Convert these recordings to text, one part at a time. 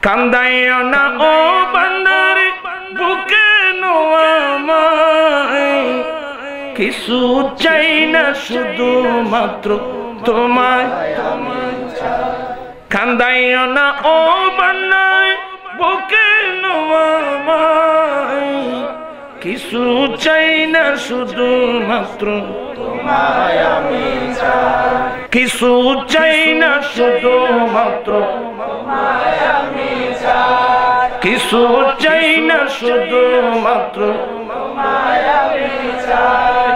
কান্দাইও না ও বান্দারে বুকে নোয়ামায় কিছু চাই না শুধু মাত্র তোমায় কান্দাইও না ও বান্দারে বুকে নোয়ামায় কিছু চাই না শুধু মাত্র তোমায় আমি চাই কিছু চাই না শুধু মাত্র তোমায় আমি চাই কিছু চাই না শুধু মাত্র তোমায় আমি চাই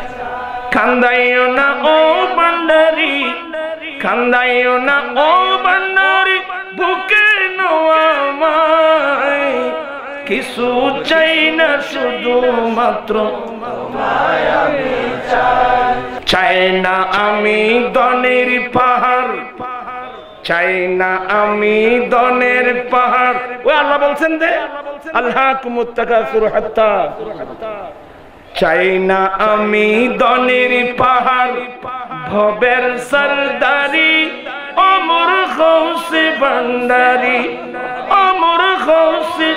কান্দাইও না ও বান্দারি কান্দাইও না ও বান্দারি বুকে নোয়ামায় কিছু চাই না শুধু মাত্র তোমায় আমি চাই চাই না আমি দনের পাহাড় চাই না আমি দনের পাহাড় ও আল্লাহ বলছেন যে আল্লাহকুমুত তাকাসুর হাত্তা চাই না আমি দনের পাহাড় ভবের সরদারি অমর গৌসে ভান্ডারি অমর গৌসে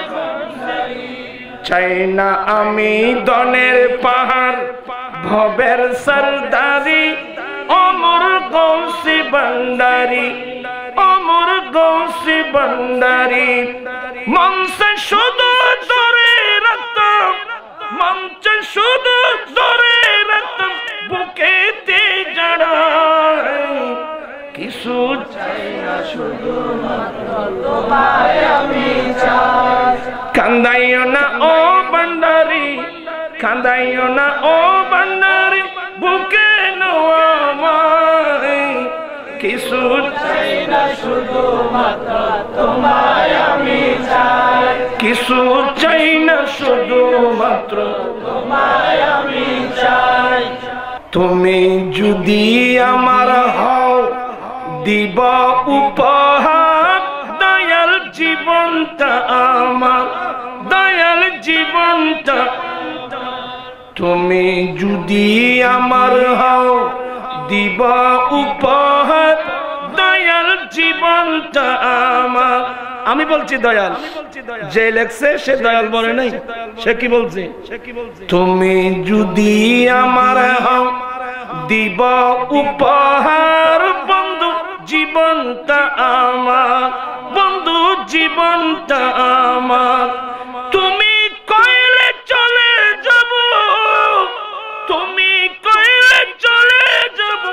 চাই না আমি দনের পাহাড় ভবের সরদারি অমর গৌসে ভান্ডারি অমর গৌসে ভান্ডারি মনসে শুধু ধরে রাখতাম মঞ্চে শুধু ধরে রাখতাম বুকেতে জড়াই কিছু চাই না শুধু মাত্র তোমায় আমি চাই কান্দাইও না ও ভান্ডারি কান্দাইও না ও ভান্ডারি বুকে নোয়ামায় কিছু চাই না শুধু মাত্র তোমায় আমি চাই কিছু চাই না শুধু মাত্র তোমায় আমি চাই তুমি যদি আমার হও দিব উপহার দয়াল জীবনটা আমার দয়াল জীবনটা তুমি যদি আমার হও দিব উপহার দয়াল জীবনটা আমার আমি বলছি দয়াল যে লেখছে সে দয়াল বলে নাই সে কি বলছে তুমি যদি আমার হও দিব উপহার বন্ধু জীবনটা আমার বন্ধু জীবনটা আমার তুমি কইলে চলে যাব তুমি কইলে চলে যাব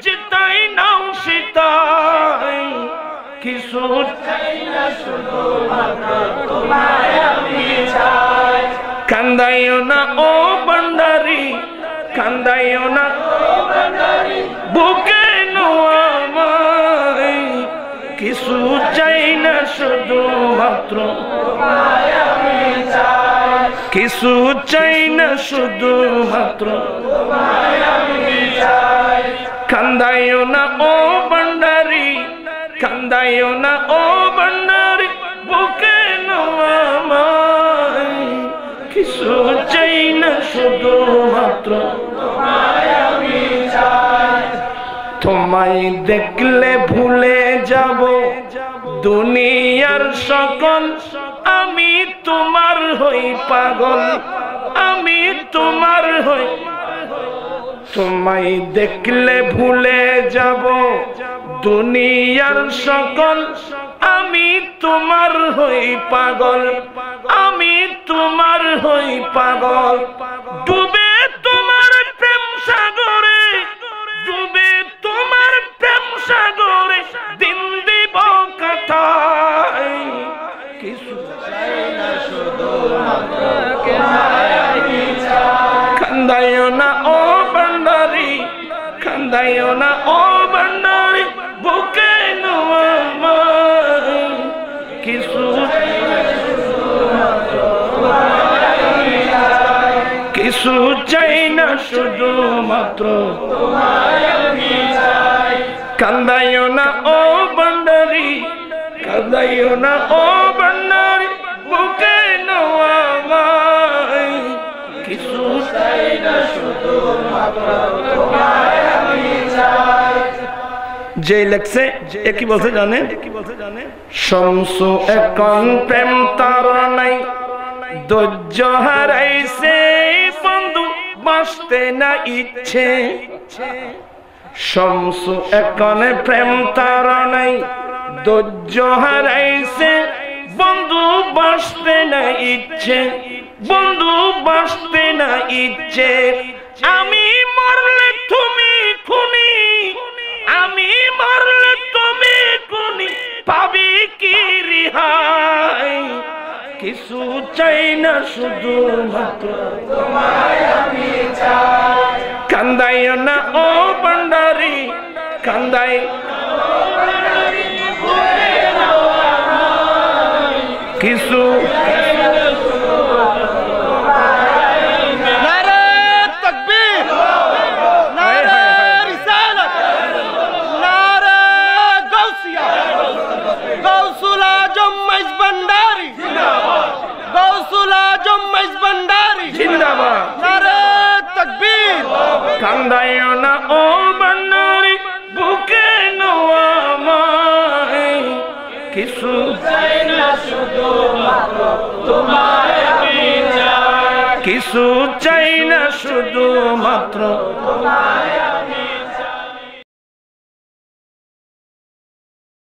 যেটাই নাও সেটাই কিছু চাই না শুধু মাত্র তোমায় আমি চাই কান্দাইও না ও ভান্ডারি কান্দাইও না ও ভান্ডারি বুকে নোয়ামায় কিছু চাই না শুধু মাত্র তোমায় আমি চাই কিছু চাই না শুধু মাত্র তোমায় আমি চাই কান্দাইও না ও ভান্ডারি কান্দাইও না ও ভান্ডারি বুকে নোয়ামায় কিছু চাই না শুধু মাত্র তোমায় আমি চাই তোমায় দেখলে ভুলে যাব দুনিয়ার সকল আমি তোমার হই পাগল আমি তোমার হই তোমায় দেখলে ভুলে যাব দুনিয়ার সকল আমি তোমার হই পাগল আমি তোমার হই পাগল ডুবে তোমার প্রেম সাগরে ডুবে তোমার প্রেম সাগরে দিন দিব কাটাই কিছু চাই না শুধু মাত্র তোমায় আমি চাই কান্দাইও না ও ভান্ডারি কান্দাইও না ও ভান্ডারি বুকে নোয়ামায় কিছু কিছু চাই না শুধু মাত্র তোমায় আমি চাই কান্দাইও না ও ভান্ডারি কান্দাইও না ও ভান্ডারি বুকে নোয়ামায় কিছু চাই না শুধু মাত্র তোমায় আমি চাই যে লেখছে কি বলছে জানেন শামসু এখন প্রেম তার নাই, ধৈর্য হারাইছে বন্ধু বাঁচতে না ইচ্ছে। শামসু এখন প্রেম তার নাই, ধৈর্য হারাইছে বন্ধু বাঁচতে না ইচ্ছে, বন্ধু বাঁচতে না ইচ্ছে। আমি মরলে তুমি খুনি, আমি মরলে তুমি খুনি, পাবি কি রিহাই? কিছু চাই না শুধু মাত্র তোমায় আমি চাই। কান্দাইও না ও ভান্ডারি, কান্দাই কিছু কান্দাইও না ও ভান্ডারি, বুকে নোয়ামাই। কিছু চাই না শুধু মাত্র তোমায় আমি চাই, কিছু চাই না শুধু মাত্র তোমায়